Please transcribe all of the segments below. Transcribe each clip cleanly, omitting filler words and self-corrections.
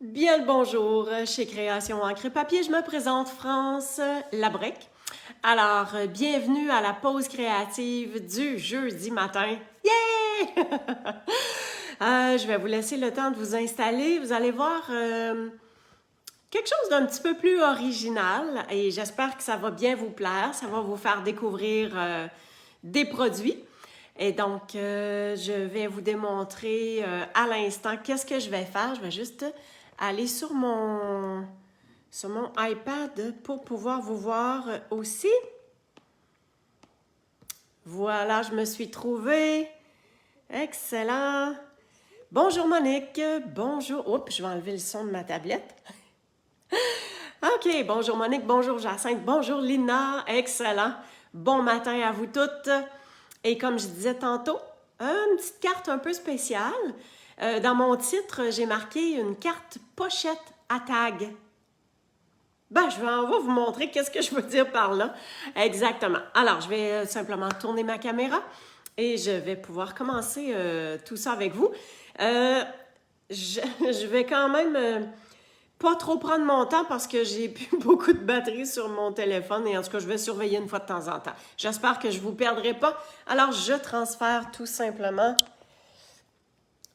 Bien le bonjour chez Création Encre et Papier. Je me présente France Labrec. Alors, bienvenue à la pause créative du jeudi matin. Yeah! Je vais vous laisser le temps de vous installer. Vous allez voir quelque chose d'un petit peu plus original et j'espère que ça va bien vous plaire. Ça va vous faire découvrir des produits. Et donc, je vais vous démontrer à l'instant qu'est-ce que je vais faire. Je vais juste aller sur mon iPad pour pouvoir vous voir aussi. Voilà, je me suis trouvée. Excellent. Bonjour Monique. Bonjour. Oups, je vais enlever le son de ma tablette. OK, bonjour Monique, bonjour Jacinthe, bonjour Lina. Excellent. Bon matin à vous toutes. Et comme je disais tantôt, une petite carte un peu spéciale. Dans mon titre, j'ai marqué une carte pochette à tag. On va vous montrer qu'est-ce que je veux dire par là. Exactement. Alors, je vais simplement tourner ma caméra et je vais pouvoir commencer tout ça avec vous. Je vais quand même pas trop prendre mon temps parce que j'ai plus beaucoup de batterie sur mon téléphone et en tout cas, je vais surveiller une fois de temps en temps. J'espère que je vous perdrai pas. Alors, je transfère tout simplement.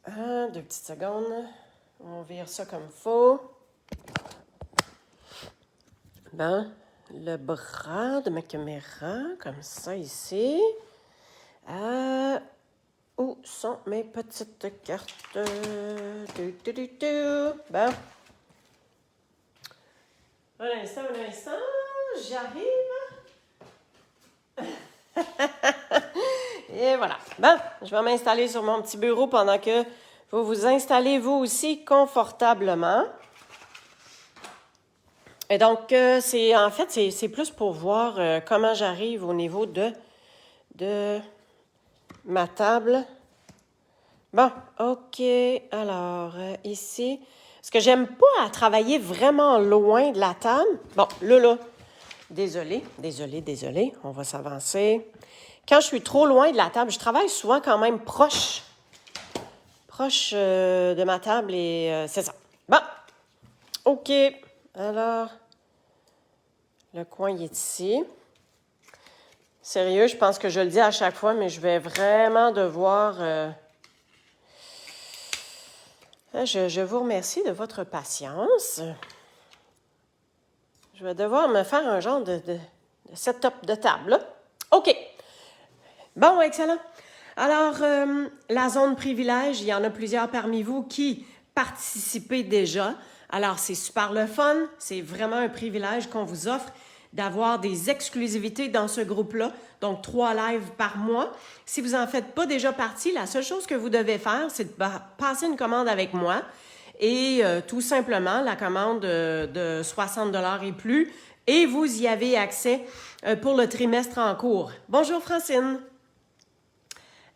Deux petites secondes. On vire ça comme il faut. Le bras de ma caméra, comme ça ici. Où sont mes petites cartes? Bon. Un instant, j'arrive. Et voilà. Je vais m'installer sur mon petit bureau pendant que vous vous installez vous aussi confortablement. Et donc, c'est plus pour voir comment j'arrive au niveau de ma table. Bon, OK. Alors, ici, ce que j'aime pas à travailler vraiment loin de la table. Bon, là. Désolée. On va s'avancer. Quand je suis trop loin de la table, je travaille souvent quand même proche de ma table et c'est ça. Bon, OK. Alors, le coin il est ici. Sérieux, je pense que je le dis à chaque fois, mais je vais vraiment devoir... Je vous remercie de votre patience. Je vais devoir me faire un genre de setup de table. Là. OK. Bon, excellent. Alors, la zone privilège, il y en a plusieurs parmi vous qui participez déjà. Alors, c'est super le fun. C'est vraiment un privilège qu'on vous offre d'avoir des exclusivités dans ce groupe-là. Donc, 3 lives par mois. Si vous n'en faites pas déjà partie, la seule chose que vous devez faire, c'est de passer une commande avec moi. Et tout simplement, la commande de 60 $ et plus. Et vous y avez accès pour le trimestre en cours. Bonjour Francine.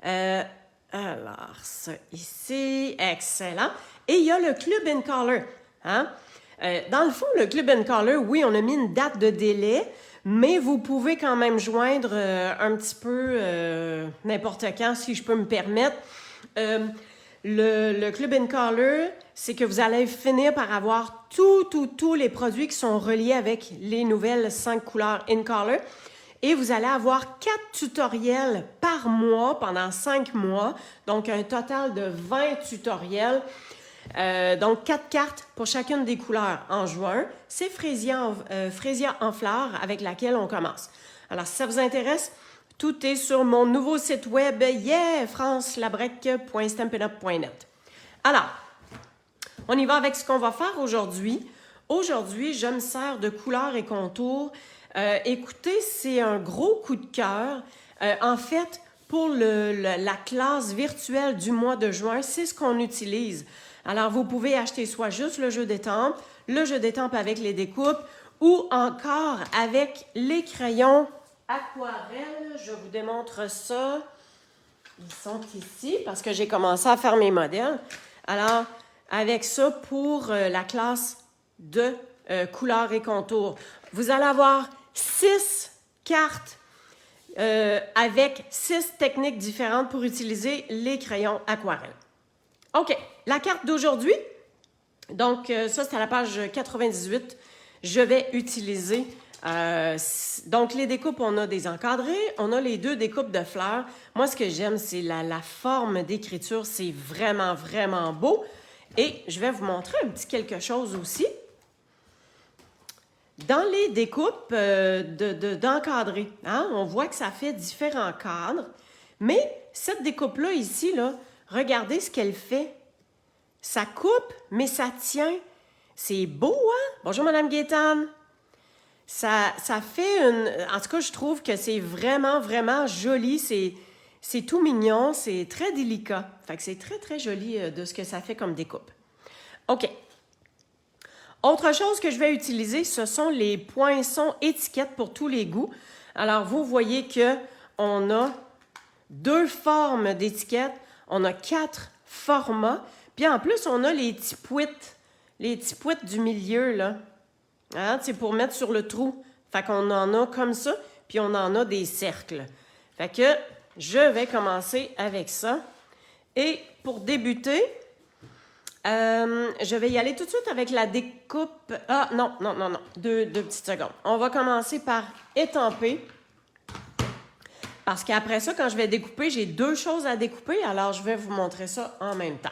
Alors, ça ici, excellent. Et il y a le Club in Color. Hein? Dans le fond, le Club in Color, oui, on a mis une date de délai, mais vous pouvez quand même joindre un petit peu n'importe quand, si je peux me permettre. Le Club in Color, c'est que vous allez finir par avoir tous les produits qui sont reliés avec les nouvelles 5 couleurs in Color. Et vous allez avoir 4 tutoriels par mois pendant 5 mois. Donc, un total de 20 tutoriels. Donc, 4 cartes pour chacune des couleurs en juin. C'est Frésia en fleurs avec laquelle on commence. Alors, si ça vous intéresse, tout est sur mon nouveau site web, francelabrec.stampinup.net. Alors, on y va avec ce qu'on va faire aujourd'hui. Aujourd'hui, je me sers de couleurs et contours. Écoutez, c'est un gros coup de cœur. En fait, pour la classe virtuelle du mois de juin, c'est ce qu'on utilise. Alors, vous pouvez acheter soit juste le jeu d'étampes avec les découpes, ou encore avec les crayons aquarelles. Je vous démontre ça. Ils sont ici parce que j'ai commencé à faire mes modèles. Alors, avec ça pour la classe de couleurs et contours. Vous allez avoir 6 cartes avec 6 techniques différentes pour utiliser les crayons aquarelles. OK, la carte d'aujourd'hui, Donc, ça, c'est à la page 98. Je vais utiliser... donc, les découpes, on a des encadrés, on a les 2 découpes de fleurs. Moi, ce que j'aime, c'est la forme d'écriture. C'est vraiment, vraiment beau. Et je vais vous montrer un petit quelque chose aussi. Dans les découpes d'encadrés, hein, on voit que ça fait différents cadres. Mais cette découpe-là, ici, là, regardez ce qu'elle fait. Ça coupe, mais ça tient. C'est beau, hein? Bonjour, Madame Gaétane. Ça fait une... En tout cas, je trouve que c'est vraiment, vraiment joli. C'est tout mignon. C'est très délicat. Fait que c'est très, très joli de ce que ça fait comme découpe. OK. Autre chose que je vais utiliser, ce sont les poinçons étiquettes pour tous les goûts. Alors, vous voyez qu'on a 2 formes d'étiquettes. On a 4 formats. Puis en plus, on a les petits pouites du milieu, là. Hein? C'est pour mettre sur le trou. Fait qu'on en a comme ça, puis on en a des cercles. Fait que je vais commencer avec ça. Et pour débuter, je vais y aller tout de suite avec la découpe. Ah, non. Deux petites secondes. On va commencer par étamper. Parce qu'après ça, quand je vais découper, j'ai 2 choses à découper. Alors, je vais vous montrer ça en même temps.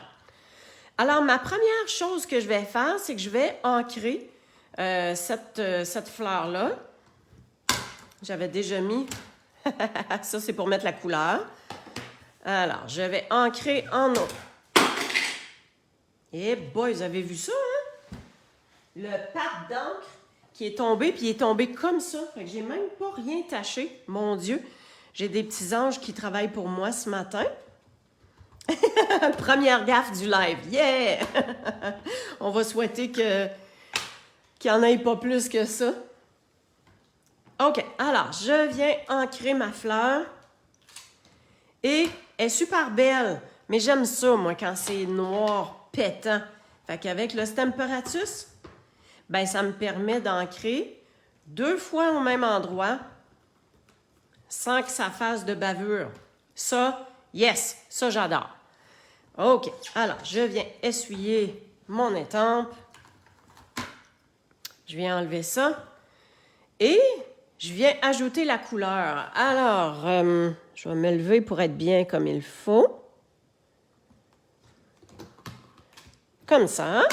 Alors, ma première chose que je vais faire, c'est que je vais ancrer cette fleur-là. J'avais déjà mis... ça, c'est pour mettre la couleur. Alors, je vais ancrer en eau. Eh boy, vous avez vu ça, hein? Le pâte d'encre qui est tombé, puis il est tombé comme ça. Fait que j'ai même pas rien taché. Mon Dieu, j'ai des petits anges qui travaillent pour moi ce matin. Première gaffe du live. Yeah! On va souhaiter qu'il n'y en ait pas plus que ça. OK, alors, je viens ancrer ma fleur. Et elle est super belle. Mais j'aime ça, moi, quand c'est noir, pétant. Fait qu'avec le Stemperatus, ben ça me permet d'ancrer 2 fois au même endroit sans que ça fasse de bavure. Ça, yes, ça j'adore. OK, alors je viens essuyer mon étampe. Je viens enlever ça. Et je viens ajouter la couleur. Alors, je vais me lever pour être bien comme il faut. Comme ça.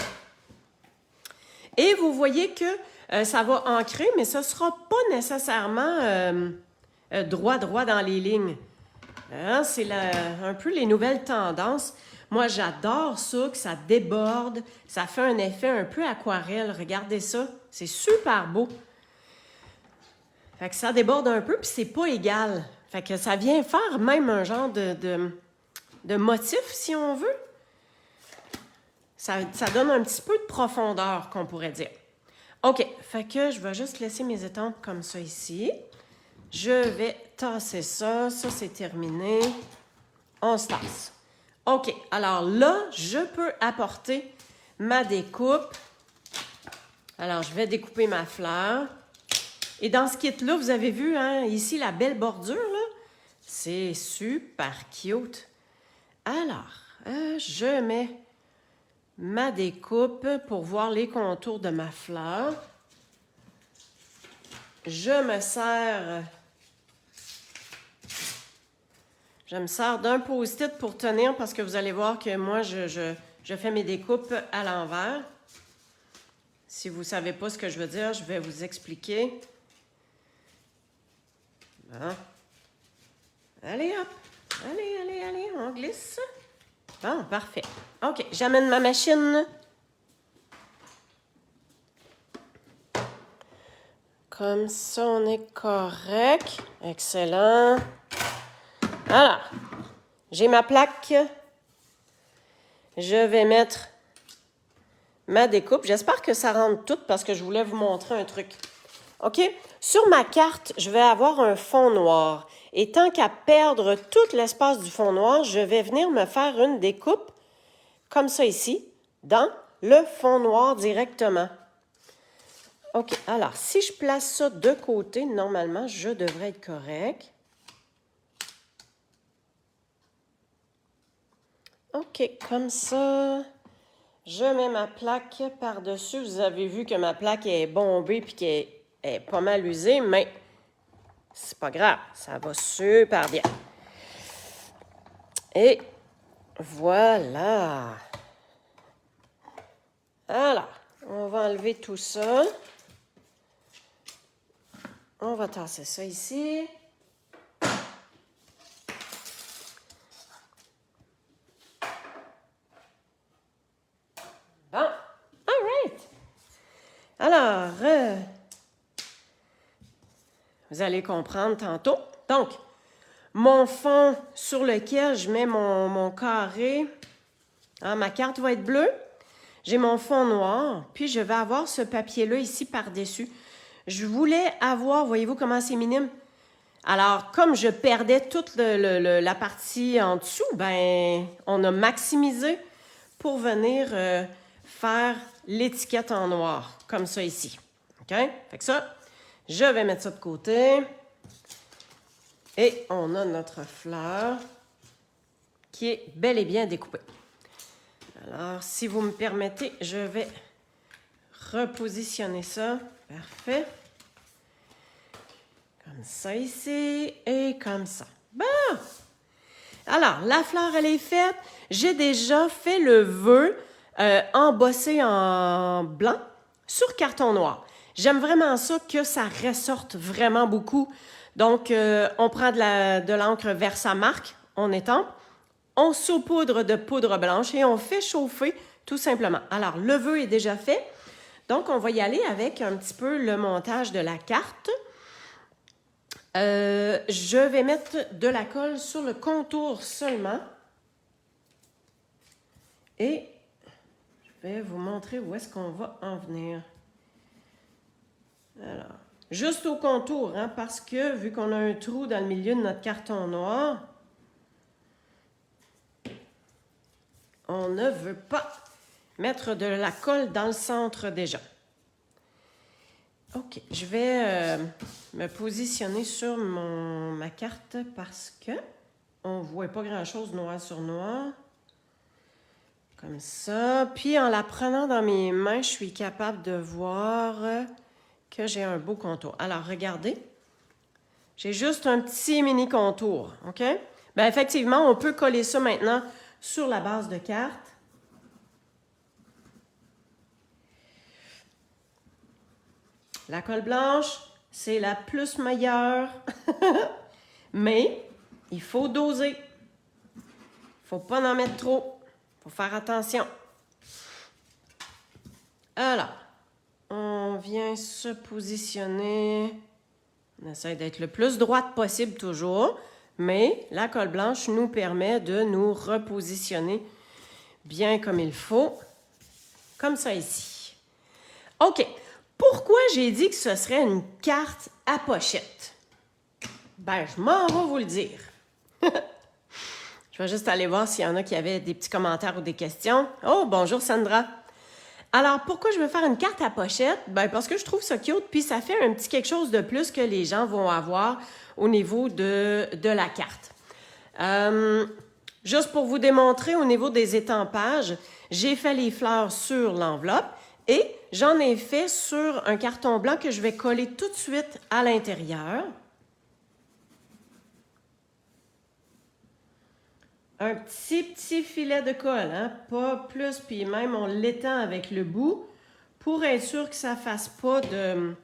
Et vous voyez que ça va ancrer, mais ce ne sera pas nécessairement droit dans les lignes. Hein? C'est un peu les nouvelles tendances. Moi, j'adore ça, que ça déborde. Ça fait un effet un peu aquarelle. Regardez ça. C'est super beau. Fait que ça déborde un peu, puis c'est pas égal. Fait que ça vient faire même un genre de motif, si on veut. Ça donne un petit peu de profondeur, qu'on pourrait dire. OK, fait que je vais juste laisser mes étampes comme ça ici. Je vais tasser ça. Ça, c'est terminé. On se tasse. OK, alors là, je peux apporter ma découpe. Alors, je vais découper ma fleur. Et dans ce kit-là, vous avez vu, hein, ici, la belle bordure, là. C'est super cute. Alors, je mets ma découpe pour voir les contours de ma fleur. Je me sers d'un post-it pour tenir parce que vous allez voir que moi, je fais mes découpes à l'envers. Si vous ne savez pas ce que je veux dire, je vais vous expliquer. Bon. Allez, hop. Allez, on glisse. Bon, parfait. OK, j'amène ma machine. Comme ça, on est correct. Excellent. Alors, j'ai ma plaque. Je vais mettre ma découpe. J'espère que ça rentre tout parce que je voulais vous montrer un truc. OK? Sur ma carte, je vais avoir un fond noir. Et tant qu'à perdre tout l'espace du fond noir, je vais venir me faire une découpe comme ça ici, dans le fond noir directement. OK, alors, si je place ça de côté, normalement, je devrais être correct. OK, comme ça. Je mets ma plaque par-dessus. Vous avez vu que ma plaque est bombée et qu'elle est pas mal usée, mais c'est pas grave. Ça va super bien. Et voilà. Alors, on va enlever tout ça. On va tasser ça ici. Bon, all right. Alors, vous allez comprendre tantôt. Donc, mon fond sur lequel je mets mon carré, hein, ma carte va être bleue. J'ai mon fond noir, puis je vais avoir ce papier-là ici par-dessus. Je voulais avoir, voyez-vous comment c'est minime? Alors, comme je perdais toute la partie en dessous, ben, on a maximisé pour venir faire l'étiquette en noir, comme ça ici. OK? Fait que ça, je vais mettre ça de côté. Et on a notre fleur qui est bel et bien découpée. Alors, si vous me permettez, je vais repositionner ça. Parfait. Comme ça ici et comme ça. Bon! Alors, la fleur, elle est faite. J'ai déjà fait le vœu embossé en blanc sur carton noir. J'aime vraiment ça, que ça ressorte vraiment beaucoup. Donc, on prend de l'encre Versamark, on étampe, on saupoudre de poudre blanche et on fait chauffer tout simplement. Alors, le vœu est déjà fait. Donc, on va y aller avec un petit peu le montage de la carte. Je vais mettre de la colle sur le contour seulement. Et je vais vous montrer où est-ce qu'on va en venir. Alors, juste au contour, hein, parce que vu qu'on a un trou dans le milieu de notre carton noir, on ne veut pas mettre de la colle dans le centre déjà. OK, je vais me positionner sur ma carte parce que on ne voit pas grand-chose noir sur noir. Comme ça. Puis en la prenant dans mes mains, je suis capable de voir que j'ai un beau contour. Alors, regardez. J'ai juste un petit mini contour. OK? Bien, effectivement, on peut coller ça maintenant sur la base de carte. La colle blanche, c'est la plus meilleure. Mais il faut doser. Il ne faut pas en mettre trop. Il faut faire attention. Alors, on vient se positionner. On essaie d'être le plus droite possible toujours. Mais la colle blanche nous permet de nous repositionner bien comme il faut. Comme ça ici. OK. Pourquoi j'ai dit que ce serait une carte à pochette? Ben, je m'en vais vous le dire. Je vais juste aller voir s'il y en a qui avaient des petits commentaires ou des questions. Oh, bonjour Sandra. Alors, pourquoi je veux faire une carte à pochette? Ben, parce que je trouve ça cute, puis ça fait un petit quelque chose de plus que les gens vont avoir au niveau de la carte. Juste pour vous démontrer, au niveau des étampages, j'ai fait les fleurs sur l'enveloppe. Et j'en ai fait sur un carton blanc que je vais coller tout de suite à l'intérieur. Un petit filet de colle, hein? Pas plus, puis même on l'étend avec le bout pour être sûr que ça ne fasse pas de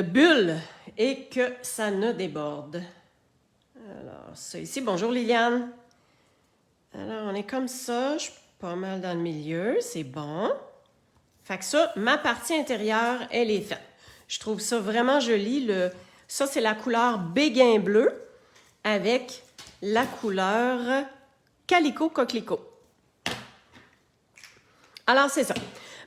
bulles et que ça ne déborde. Alors, ça ici, bonjour Liliane. Alors, on est comme ça, je suis pas mal dans le milieu, c'est bon. Fait que ça, ma partie intérieure, elle est faite. Je trouve ça vraiment joli. Ça, c'est la couleur béguin bleu avec la couleur calico coquelicot. Alors, c'est ça.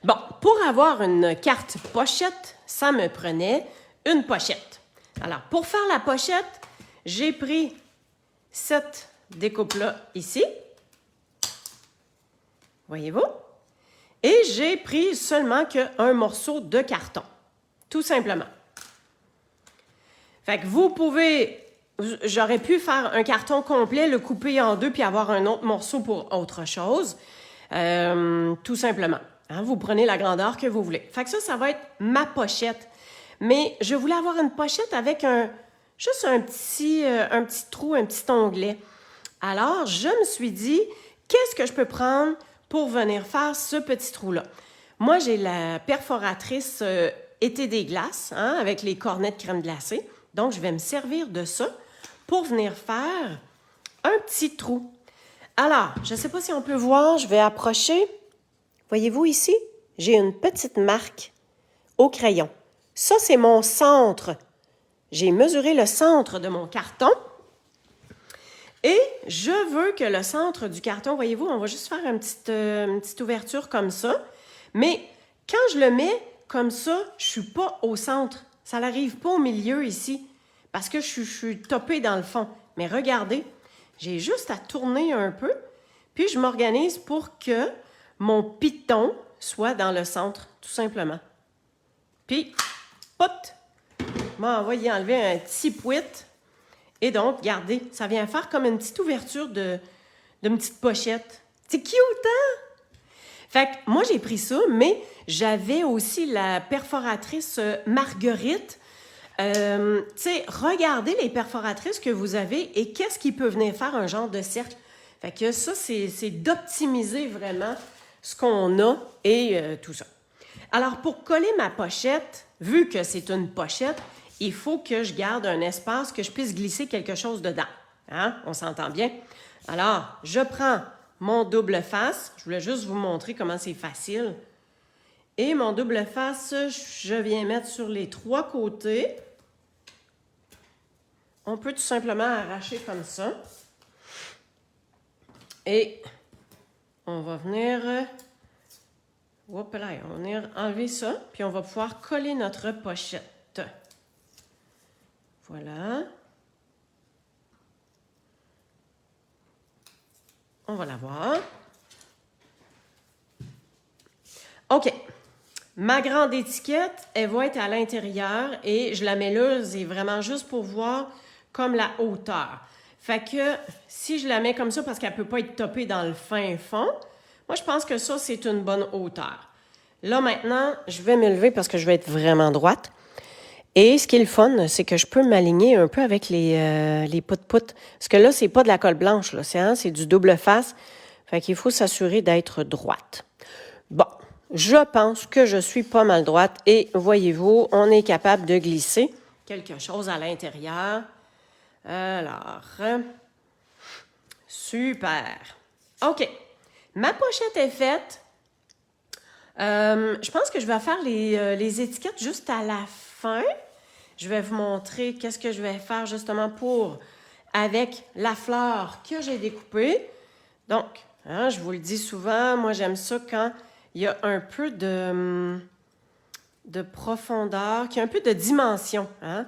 Bon, pour avoir une carte pochette, ça me prenait une pochette. Alors, pour faire la pochette, j'ai pris cette découpe-là ici. Voyez-vous? Et j'ai pris seulement qu'un morceau de carton. Tout simplement. Fait que vous pouvez j'aurais pu faire un carton complet, le couper en deux puis avoir un autre morceau pour autre chose. Tout simplement. Hein, vous prenez la grandeur que vous voulez. Fait que ça va être ma pochette. Mais je voulais avoir une pochette avec juste un petit trou, un petit onglet. Alors, je me suis dit, qu'est-ce que je peux prendre pour venir faire ce petit trou-là? Moi, j'ai la perforatrice été des glaces, hein, avec les cornets de crème glacée. Donc, je vais me servir de ça pour venir faire un petit trou. Alors, je ne sais pas si on peut voir, je vais approcher. Voyez-vous ici? J'ai une petite marque au crayon. Ça, c'est mon centre. J'ai mesuré le centre de mon carton. Et je veux que le centre du carton, voyez-vous, on va juste faire une petite ouverture comme ça. Mais quand je le mets comme ça, je ne suis pas au centre. Ça n'arrive pas au milieu ici parce que je suis topée dans le fond. Mais regardez, j'ai juste à tourner un peu, puis je m'organise pour que mon piton soit dans le centre, tout simplement. Puis, pot! Je vais enlever un petit pouit. Et donc, regardez, ça vient faire comme une petite ouverture d'une petite pochette. C'est cute, hein? Fait que moi, j'ai pris ça, mais j'avais aussi la perforatrice Marguerite. Tu sais, regardez les perforatrices que vous avez et qu'est-ce qui peut venir faire un genre de cercle. Fait que ça, c'est d'optimiser vraiment ce qu'on a et tout ça. Alors, pour coller ma pochette, vu que c'est une pochette, il faut que je garde un espace que je puisse glisser quelque chose dedans. Hein? On s'entend bien? Alors, je prends mon double face. Je voulais juste vous montrer comment c'est facile. Et mon double face, je viens mettre sur les 3 côtés. On peut tout simplement arracher comme ça. Et on va venir... on va venir enlever ça, puis on va pouvoir coller notre pochette. Voilà. On va la voir. OK. Ma grande étiquette, elle va être à l'intérieur et je la mets là, c'est vraiment juste pour voir comme la hauteur. Fait que si je la mets comme ça parce qu'elle ne peut pas être topée dans le fin fond, moi je pense que ça, c'est une bonne hauteur. Là maintenant, je vais m'élever parce que je vais être vraiment droite. Et ce qui est le fun, c'est que je peux m'aligner un peu avec les pout-pout. Parce que là, c'est pas de la colle blanche, là. C'est du double face. Fait qu'il faut s'assurer d'être droite. Bon, je pense que je suis pas mal droite. Et voyez-vous, on est capable de glisser quelque chose à l'intérieur. Alors, super. OK. Ma pochette est faite. Je pense que je vais faire les étiquettes juste à la fin. Je vais vous montrer qu'est-ce que je vais faire justement avec la fleur que j'ai découpée. Donc, hein, je vous le dis souvent, moi j'aime ça quand il y a un peu de profondeur, qu'il y a un peu de dimension. Hein?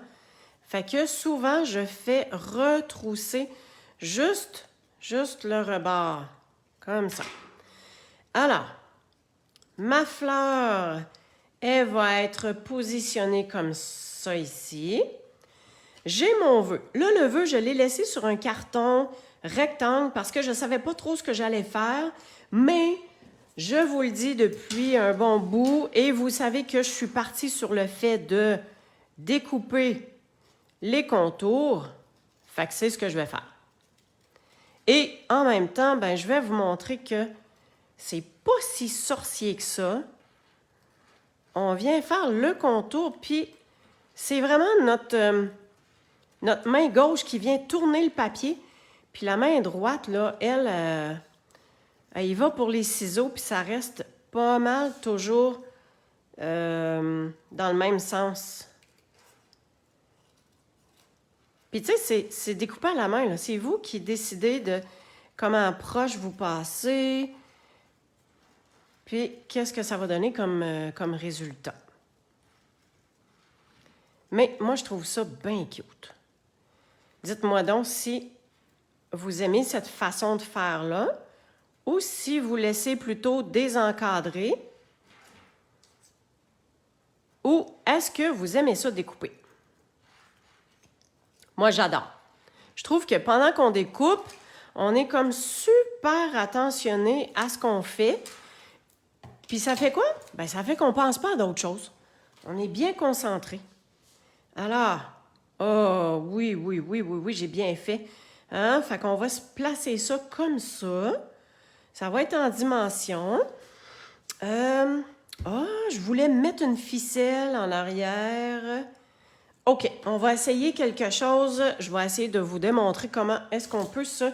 Fait que souvent, je fais retrousser juste le rebord, comme ça. Alors, ma fleur, elle va être positionnée comme ça ici. J'ai mon vœu. Là, le vœu, je l'ai laissé sur un carton rectangle parce que je ne savais pas trop ce que j'allais faire, mais je vous le dis depuis un bon bout et vous savez que je suis partie sur le fait de découper les contours. Fait que c'est ce que je vais faire. Et en même temps, ben, je vais vous montrer que c'est pas si sorcier que ça. On vient faire le contour, puis c'est vraiment notre main gauche qui vient tourner le papier. Puis la main droite, là, elle y va pour les ciseaux, puis ça reste pas mal toujours dans le même sens. Puis tu sais, c'est découpé à la main, là. C'est vous qui décidez de comment proche vous passez. Puis, qu'est-ce que ça va donner comme résultat? Mais moi, je trouve ça bien cute. Dites-moi donc si vous aimez cette façon de faire-là ou si vous laissez plutôt désencadrer ou est-ce que vous aimez ça découper? Moi, j'adore. Je trouve que pendant qu'on découpe, on est comme super attentionné à ce qu'on fait. Puis ça fait quoi? Ben ça fait qu'on pense pas à d'autres choses. On est bien concentré. Alors, oh oui, j'ai bien fait. Hein? Fait qu'on va se placer ça comme ça. Ça va être en dimension. Je voulais mettre une ficelle en arrière. OK, on va essayer quelque chose. Je vais essayer de vous démontrer comment est-ce qu'on peut se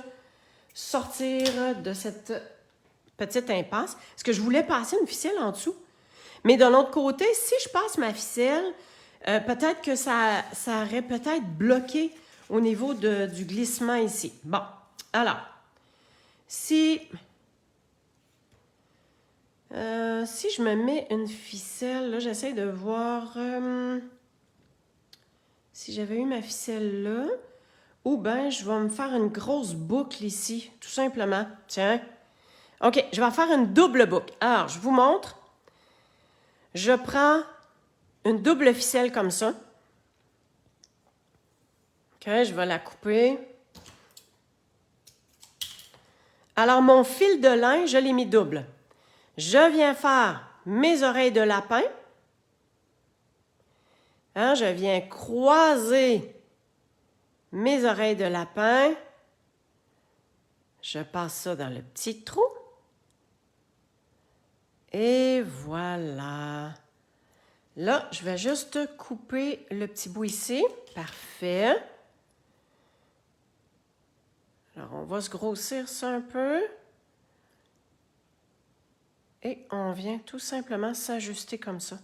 sortir de cette petite impasse. Est-ce que je voulais passer une ficelle en dessous? Mais de l'autre côté, si je passe ma ficelle, peut-être que ça aurait peut-être bloqué au niveau du glissement ici. Bon, alors, si je me mets une ficelle, là, j'essaie de voir si j'avais eu ma ficelle là, ou bien je vais me faire une grosse boucle ici, tout simplement. Tiens. OK, je vais faire une double boucle. Alors, je vous montre. Je prends une double ficelle comme ça. OK, je vais la couper. Alors, mon fil de lin, je l'ai mis double. Je viens faire mes oreilles de lapin. Hein, je viens croiser mes oreilles de lapin. Je passe ça dans le petit trou. Et voilà. Là, je vais juste couper le petit bout ici. Parfait. Alors, on va se grossir ça un peu. Et on vient tout simplement s'ajuster comme ça.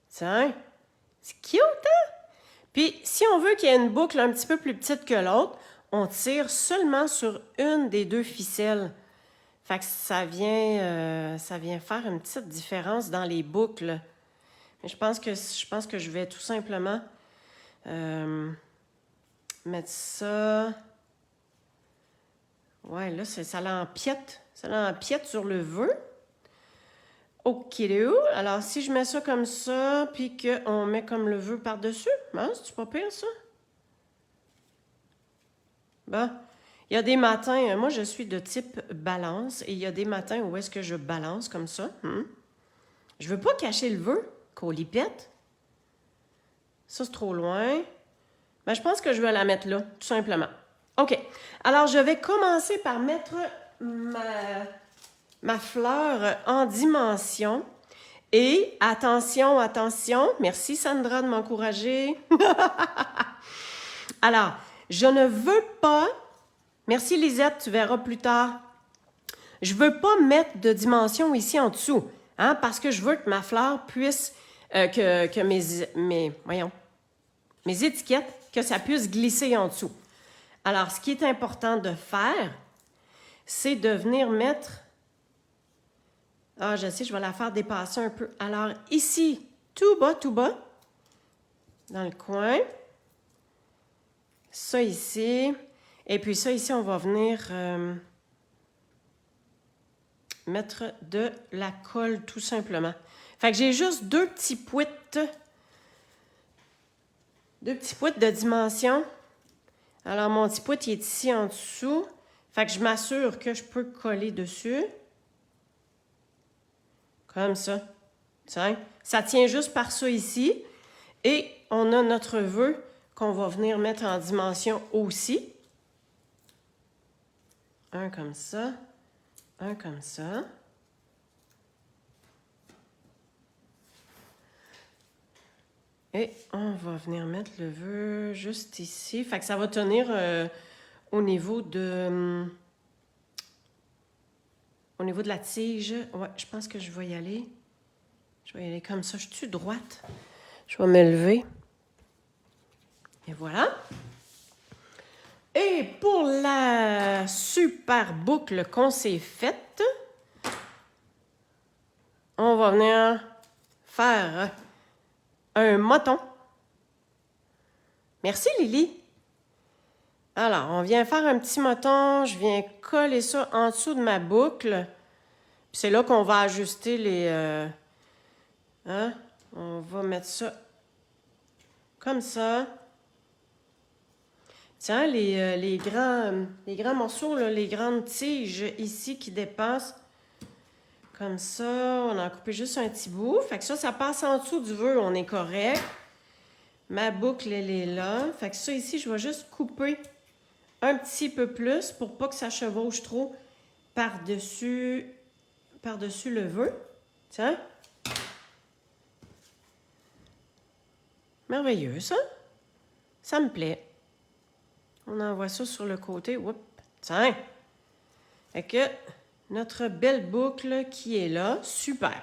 Tiens, c'est cute, hein? Puis, si on veut qu'il y ait une boucle un petit peu plus petite que l'autre, on tire seulement sur une des deux ficelles. Fait que ça vient faire une petite différence dans les boucles. Mais je pense que je vais tout simplement mettre ça. Ouais, là, ça l'empiète. Ça l'empiète sur le vœu. OK, alors si je mets ça comme ça, puis qu'on met comme le vœu par-dessus, hein, c'est pas pire, ça? Bon. Il y a des matins, moi je suis de type balance, et il y a des matins où est-ce que je balance comme ça. Je veux pas cacher le vœu, colipette. Ça, c'est trop loin. Ben, je pense que je vais la mettre là, tout simplement. OK. Alors, je vais commencer par mettre ma fleur en dimension. Et attention, merci Sandra de m'encourager. Alors, je ne veux pas, merci Lisette, tu verras plus tard, je ne veux pas mettre de dimension ici en dessous, hein, parce que je veux que ma fleur puisse, que mes étiquettes, que ça puisse glisser en dessous. Alors, ce qui est important de faire, c'est de venir mettre... Ah, je sais, je vais la faire dépasser un peu. Alors, ici, tout bas, dans le coin. Ça ici. Et puis ça ici, on va venir mettre de la colle, tout simplement. Fait que j'ai juste deux petits pouites de dimension. Alors, mon petit pouit, il est ici en dessous. Fait que je m'assure que je peux coller dessus. Comme ça. Tiens, ça tient juste par ça ici. Et on a notre vœu qu'on va venir mettre en dimension aussi. Un comme ça. Un comme ça. Et on va venir mettre le vœu juste ici. Fait que ça va tenir au niveau de la tige. Ouais, je pense que je vais y aller. Je vais y aller comme ça. Je suis droite. Je vais me lever. Et voilà. Et pour la super boucle qu'on s'est faite, on va venir faire un moton. Merci Lily. Alors, on vient faire un petit moton. Je viens coller ça en dessous de ma boucle. Puis c'est là qu'on va ajuster les... On va mettre ça comme ça. Tiens, les grands morceaux, là, les grandes tiges ici qui dépassent. Comme ça, on a coupé juste un petit bout. Fait que ça passe en dessous du vœu, on est correct. Ma boucle, elle est là. Fait que ça ici, je vais juste couper un petit peu plus pour pas que ça chevauche trop par-dessus le vœu. Tiens. Merveilleux, ça. Ça me plaît. On envoie ça sur le côté. Oups. Tiens. Fait que notre belle boucle qui est là. Super.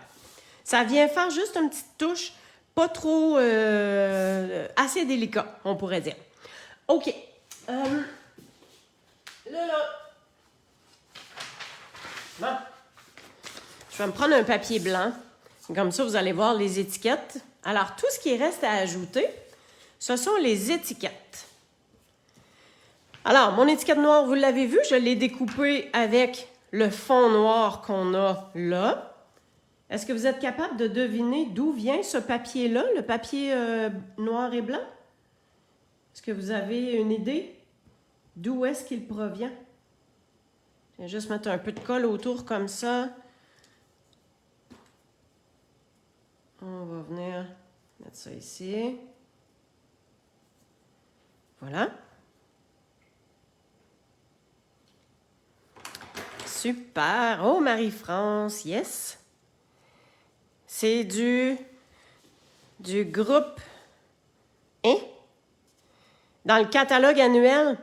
Ça vient faire juste une petite touche, pas trop assez délicat, on pourrait dire. OK. Là. Bon. Je vais me prendre un papier blanc. Comme ça, vous allez voir les étiquettes. Alors, tout ce qui reste à ajouter, ce sont les étiquettes. Alors, mon étiquette noire, vous l'avez vu, je l'ai découpée avec le fond noir qu'on a là. Est-ce que vous êtes capable de deviner d'où vient ce papier-là, le papier noir et blanc? Est-ce que vous avez une idée d'où est-ce qu'il provient? Je vais juste mettre un peu de colle autour comme ça. On va venir mettre ça ici. Voilà. Super. Oh, Marie-France, yes. C'est du groupe Hein? Dans le catalogue annuel.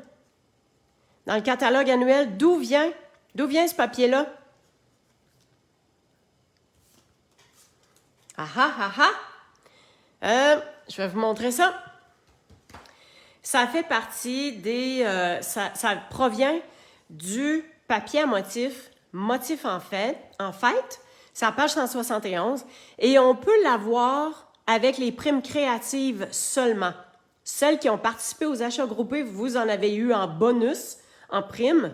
Dans le catalogue annuel, d'où vient ce papier-là? Je vais vous montrer ça. Ça fait partie ça provient du papier à motif en fait, c'est à page 171, et on peut l'avoir avec les primes créatives seulement. Celles qui ont participé aux achats groupés, vous en avez eu en bonus, en prime,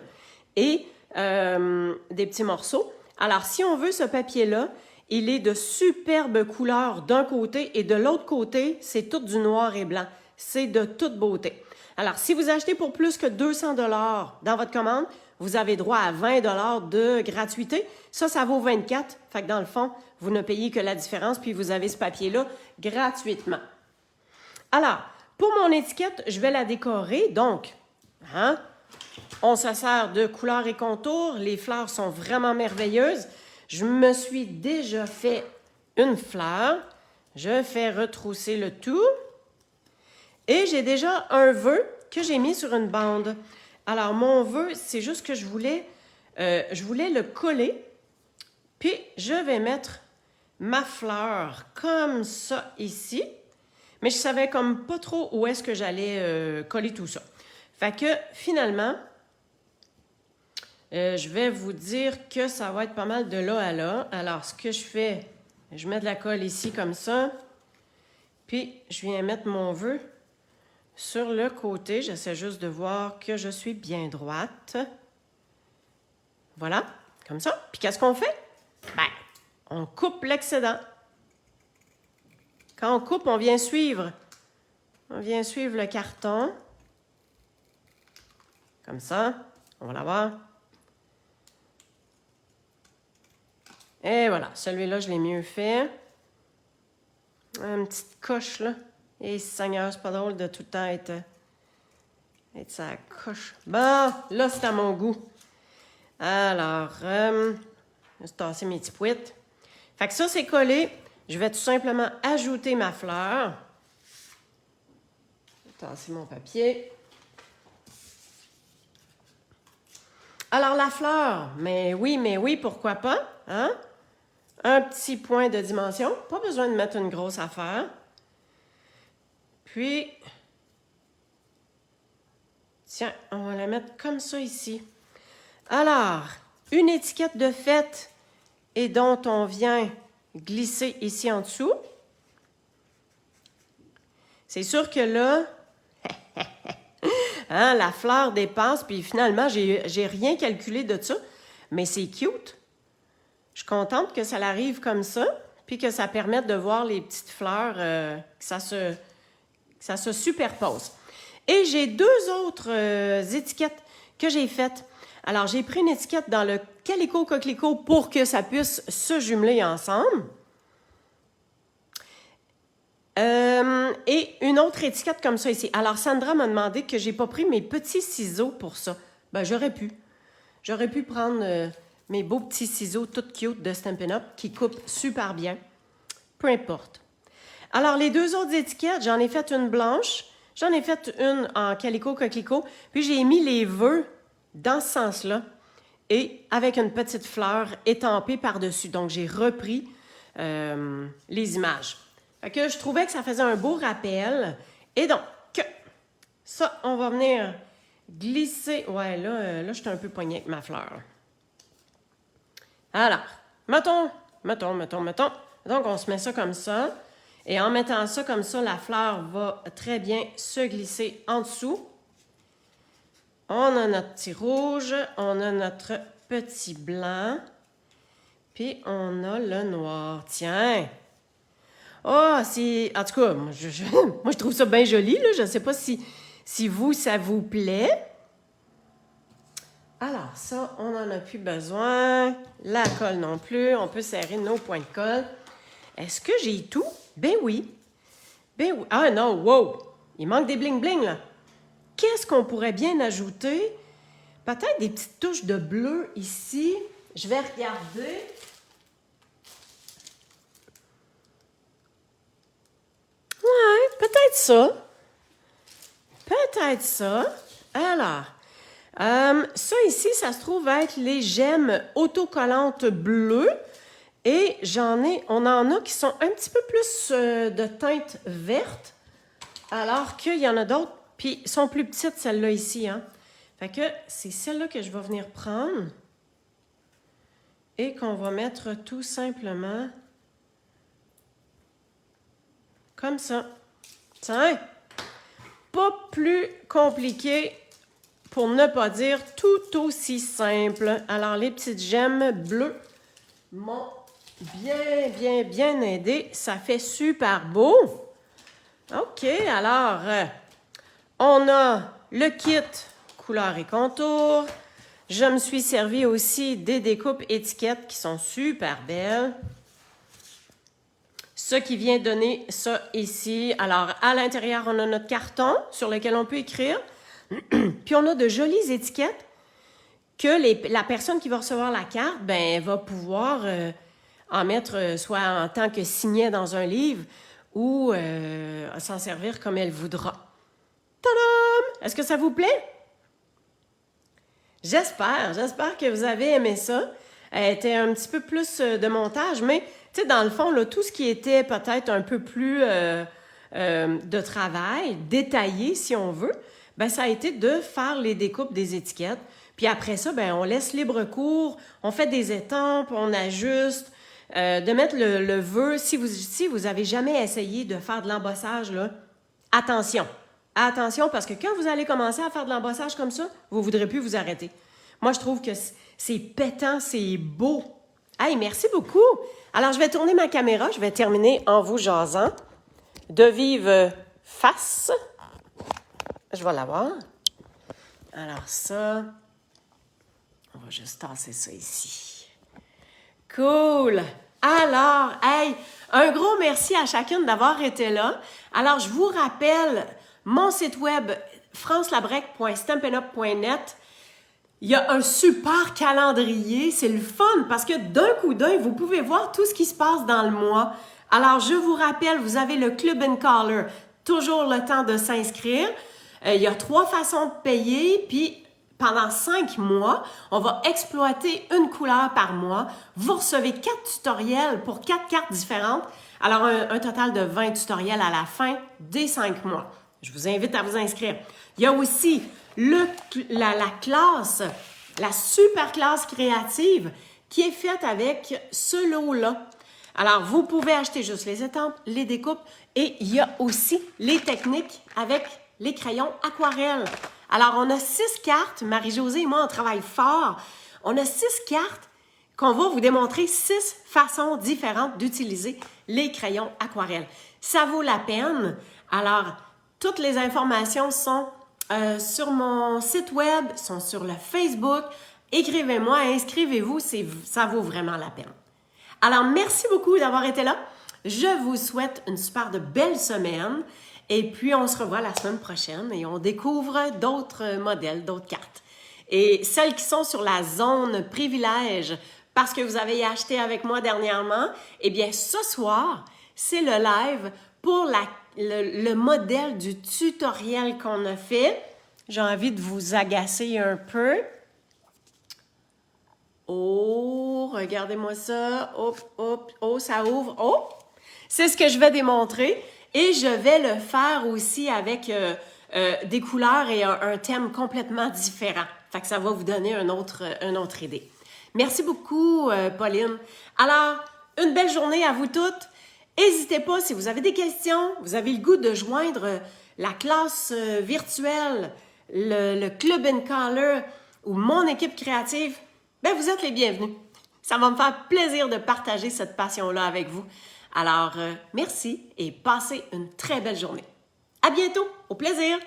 et des petits morceaux. Alors, si on veut ce papier-là, il est de superbes couleurs d'un côté, et de l'autre côté, c'est tout du noir et blanc. C'est de toute beauté. Alors, si vous achetez pour plus que 200 $ dans votre commande, vous avez droit à 20 $ de gratuité. Ça vaut 24. Fait que dans le fond, vous ne payez que la différence, puis vous avez ce papier-là gratuitement. Alors, pour mon étiquette, je vais la décorer. Donc, on se sert de couleurs et contours. Les fleurs sont vraiment merveilleuses. Je me suis déjà fait une fleur. Je fais retrousser le tout. Et j'ai déjà un vœu que j'ai mis sur une bande. Alors, mon vœu, c'est juste que je voulais le coller. Puis, je vais mettre ma fleur comme ça ici. Mais je savais comme pas trop où est-ce que j'allais coller tout ça. Fait que, finalement, je vais vous dire que ça va être pas mal de là à là. Alors, ce que je fais, je mets de la colle ici comme ça. Puis, je viens mettre mon vœu sur le côté. J'essaie juste de voir que je suis bien droite. Voilà, comme ça. Puis, qu'est-ce qu'on fait? Ben, on coupe l'excédent. Quand on coupe, on vient suivre le carton. Comme ça. On va l'avoir. Et voilà, celui-là, je l'ai mieux fait. Une petite coche, là. Et Seigneur, c'est pas drôle de tout le temps être sa coche. Bon, là, c'est à mon goût. Alors, je vais tasser mes petits pouettes. Fait que ça, c'est collé. Je vais tout simplement ajouter ma fleur. Je vais tasser mon papier. Alors, la fleur, mais oui, pourquoi pas, hein? Un petit point de dimension. Pas besoin de mettre une grosse affaire. Puis, tiens, on va la mettre comme ça ici. Alors, une étiquette de fête et dont on vient glisser ici en dessous. C'est sûr que là, la fleur dépasse, puis finalement, j'ai rien calculé de ça, mais c'est cute. Je suis contente que ça arrive comme ça, puis que ça permette de voir les petites fleurs, que ça se superpose. Et j'ai deux autres étiquettes que j'ai faites. Alors, j'ai pris une étiquette dans le Calico Coquelicot pour que ça puisse se jumeler ensemble. Et une autre étiquette comme ça ici. Alors, Sandra m'a demandé que j'ai pas pris mes petits ciseaux pour ça. Ben, j'aurais pu. J'aurais pu prendre mes beaux petits ciseaux tout cute de Stampin' Up qui coupent super bien. Peu importe. Alors, les deux autres étiquettes, j'en ai fait une blanche, j'en ai fait une en Calico Coquelicot, puis j'ai mis les vœux dans ce sens-là et avec une petite fleur étampée par-dessus. Donc, j'ai repris les images. Fait que je trouvais que ça faisait un beau rappel. Et donc, ça, on va venir glisser. Ouais, là, je suis un peu poignée avec ma fleur. Alors, mettons. Donc, on se met ça comme ça. Et en mettant ça comme ça, la fleur va très bien se glisser en dessous. On a notre petit rouge, on a notre petit blanc, puis on a le noir. Tiens! Oh, c'est... En tout cas, moi, je trouve ça bien joli, là. Je ne sais pas si vous, ça vous plaît. Alors, ça, on n'en a plus besoin. La colle non plus. On peut serrer nos points de colle. Est-ce que j'ai tout? Ben oui. Ah non, wow! Il manque des bling-bling, là. Qu'est-ce qu'on pourrait bien ajouter? Peut-être des petites touches de bleu ici. Je vais regarder. Ouais, peut-être ça. Peut-être ça. Alors, ça ici, ça se trouve être les gemmes autocollantes bleues. Et on en a qui sont un petit peu plus de teinte verte, alors qu'il y en a d'autres, puis sont plus petites, celles-là ici. Hein? Fait que c'est celle-là que je vais venir prendre et qu'on va mettre tout simplement comme ça. Tiens, pas plus compliqué pour ne pas dire tout aussi simple. Alors, les petites gemmes bleues m'ont bien aidé. Ça fait super beau. OK, alors, on a le kit couleur et contour. Je me suis servi aussi des découpes étiquettes qui sont super belles. Ce qui vient donner ça ici. Alors, à l'intérieur, on a notre carton sur lequel on peut écrire. Puis, on a de jolies étiquettes que la personne qui va recevoir la carte, ben, va pouvoir en mettre soit en tant que signet dans un livre ou s'en servir comme elle voudra. Tadam! Est-ce que ça vous plaît? J'espère que vous avez aimé ça. Elle était un petit peu plus de montage, mais tu sais, dans le fond, là, tout ce qui était peut-être un peu plus de travail, détaillé si on veut, ben ça a été de faire les découpes des étiquettes. Puis après ça, ben on laisse libre cours, on fait des étampes, on ajuste, de mettre le vœu. Si vous avez jamais essayé de faire de l'embossage, là, attention, parce que quand vous allez commencer à faire de l'embossage comme ça, vous ne voudrez plus vous arrêter. Moi, je trouve que c'est pétant, c'est beau. Hey, merci beaucoup. Alors, je vais tourner ma caméra, je vais terminer en vous jasant. De vive face. Je vais l'avoir. Alors ça, on va juste tasser ça ici. Cool! Alors, hey, un gros merci à chacune d'avoir été là. Alors, je vous rappelle mon site web francelabrec.stampinup.net. Il y a un super calendrier, c'est le fun parce que d'un coup d'œil, vous pouvez voir tout ce qui se passe dans le mois. Alors, je vous rappelle, vous avez le Club and Color, toujours le temps de s'inscrire. Il y a 3 façons de payer, puis pendant 5 mois, on va exploiter une couleur par mois. Vous recevez 4 tutoriels pour 4 cartes différentes. Alors, un total de 20 tutoriels à la fin des 5 mois. Je vous invite à vous inscrire. Il y a aussi la classe, la super classe créative qui est faite avec ce lot-là. Alors, vous pouvez acheter juste les étampes, les découpes et il y a aussi les techniques avec les crayons aquarelles. Alors, on a 6 cartes. Marie-Josée et moi, on travaille fort. On a 6 cartes qu'on va vous démontrer 6 façons différentes d'utiliser les crayons aquarelles. Ça vaut la peine. Alors, toutes les informations sont sur mon site web, sont sur le Facebook. Écrivez-moi, inscrivez-vous, ça vaut vraiment la peine. Alors, merci beaucoup d'avoir été là. Je vous souhaite une super de belle semaine. Et puis, on se revoit la semaine prochaine et on découvre d'autres modèles, d'autres cartes. Et celles qui sont sur la zone privilège, parce que vous avez acheté avec moi dernièrement, eh bien, ce soir, c'est le live pour le modèle du tutoriel qu'on a fait. J'ai envie de vous agacer un peu. Oh, regardez-moi ça. Hop, hop, oh, ça ouvre. Oh, c'est ce que je vais démontrer. Et je vais le faire aussi avec des couleurs et un thème complètement différent. Fait que ça va vous donner une autre idée. Merci beaucoup, Pauline. Alors, une belle journée à vous toutes. N'hésitez pas, si vous avez des questions, vous avez le goût de joindre la classe virtuelle, le Club in Color ou mon équipe créative, ben vous êtes les bienvenus. Ça va me faire plaisir de partager cette passion-là avec vous. Alors, merci et passez une très belle journée. À bientôt, au plaisir!